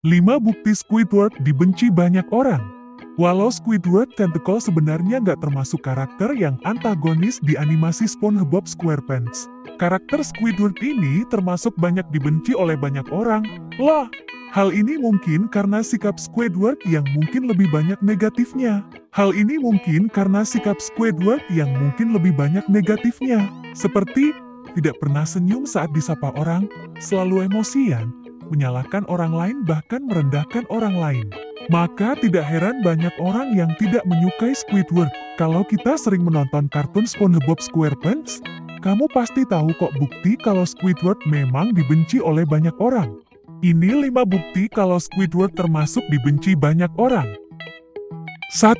5 bukti Squidward dibenci banyak orang. Walau Squidward Tentacle sebenarnya nggak termasuk karakter yang antagonis di animasi SpongeBob SquarePants, karakter Squidward ini termasuk banyak dibenci oleh banyak orang. Lah, hal ini mungkin karena sikap Squidward yang mungkin lebih banyak negatifnya. Seperti tidak pernah senyum saat disapa orang, selalu emosian, menyalahkan orang lain bahkan merendahkan orang lain. Maka tidak heran banyak orang yang tidak menyukai Squidward. Kalau kita sering menonton kartun SpongeBob SquarePants, kamu pasti tahu kok bukti kalau Squidward memang dibenci oleh banyak orang. Ini 5 bukti kalau Squidward termasuk dibenci banyak orang. 1.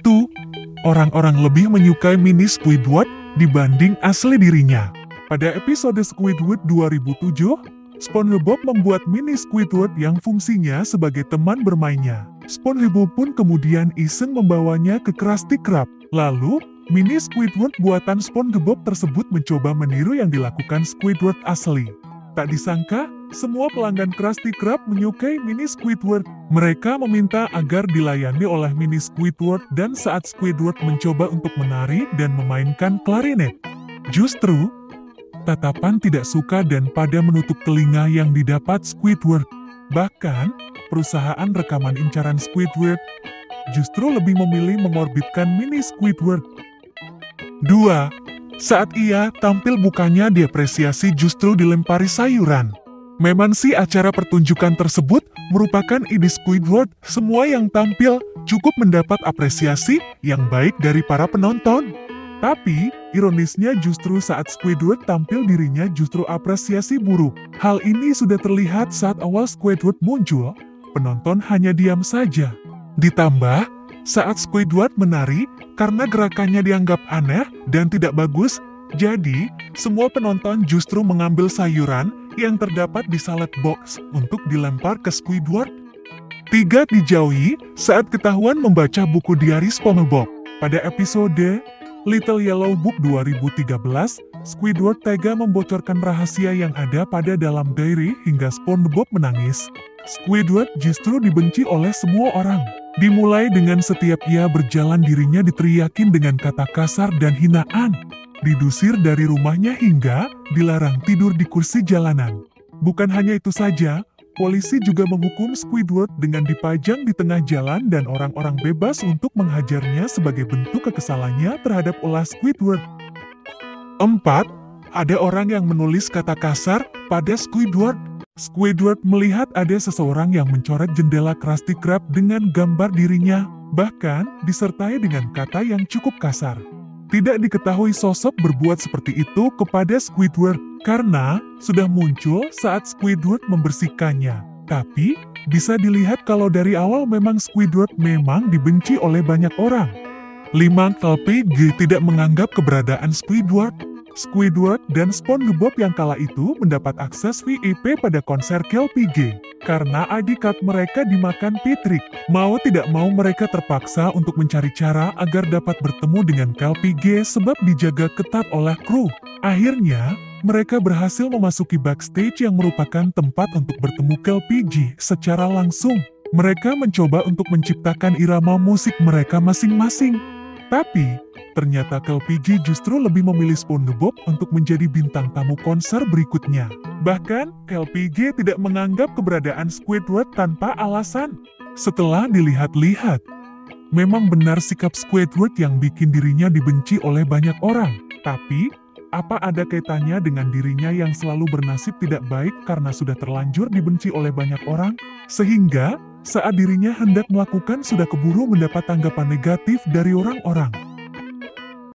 Orang-orang lebih menyukai mini Squidward dibanding asli dirinya. Pada episode Squidward 2007, SpongeBob membuat mini Squidward yang fungsinya sebagai teman bermainnya. SpongeBob pun kemudian iseng membawanya ke Krusty Krab. Lalu, mini Squidward buatan SpongeBob tersebut mencoba meniru yang dilakukan Squidward asli. Tak disangka, semua pelanggan Krusty Krab menyukai mini Squidward. Mereka meminta agar dilayani oleh mini Squidward dan saat Squidward mencoba untuk menari dan memainkan klarinet, justru tatapan tidak suka dan pada menutup telinga yang didapat Squidward. Bahkan, perusahaan rekaman incaran Squidward justru lebih memilih mengorbitkan mini Squidward. 2. Saat ia tampil bukannya diapresiasi justru dilempari sayuran. Memang sih acara pertunjukan tersebut merupakan ide Squidward, semua yang tampil cukup mendapat apresiasi yang baik dari para penonton. Tapi, ironisnya justru saat Squidward tampil dirinya justru apresiasi buruk. Hal ini sudah terlihat saat awal Squidward muncul, penonton hanya diam saja. Ditambah, saat Squidward menari, karena gerakannya dianggap aneh dan tidak bagus, jadi semua penonton justru mengambil sayuran yang terdapat di salad box untuk dilempar ke Squidward. 3. Dijauhi saat ketahuan membaca buku diari SpongeBob. Pada episode Little Yellow Book 2013, Squidward tega membocorkan rahasia yang ada pada dalam diary hingga SpongeBob menangis. Squidward justru dibenci oleh semua orang. Dimulai dengan setiap ia berjalan dirinya diteriakin dengan kata kasar dan hinaan. Didusir dari rumahnya hingga dilarang tidur di kursi jalanan. Bukan hanya itu saja, polisi juga menghukum Squidward dengan dipajang di tengah jalan dan orang-orang bebas untuk menghajarnya sebagai bentuk kekesalannya terhadap ulah Squidward. 4. Ada orang yang menulis kata kasar pada Squidward. Squidward melihat ada seseorang yang mencoret jendela Krusty Krab dengan gambar dirinya, bahkan disertai dengan kata yang cukup kasar. Tidak diketahui sosok berbuat seperti itu kepada Squidward, karena sudah muncul saat Squidward membersihkannya. Tapi, bisa dilihat kalau dari awal memang Squidward memang dibenci oleh banyak orang. 5. LPG tidak menganggap keberadaan Squidward. Squidward dan SpongeBob yang kala itu mendapat akses VIP pada konser KLPG. Karena ID card mereka dimakan Patrick. Mau tidak mau mereka terpaksa untuk mencari cara agar dapat bertemu dengan KLPG sebab dijaga ketat oleh kru. Akhirnya, mereka berhasil memasuki backstage yang merupakan tempat untuk bertemu KLPG secara langsung. Mereka mencoba untuk menciptakan irama musik mereka masing-masing. Tapi, ternyata KLPG justru lebih memilih SpongeBob untuk menjadi bintang tamu konser berikutnya. Bahkan, KLPG tidak menganggap keberadaan Squidward tanpa alasan. Setelah dilihat-lihat, memang benar sikap Squidward yang bikin dirinya dibenci oleh banyak orang. Tapi, apa ada kaitannya dengan dirinya yang selalu bernasib tidak baik karena sudah terlanjur dibenci oleh banyak orang? Sehingga, saat dirinya hendak melakukan sudah keburu mendapat tanggapan negatif dari orang-orang.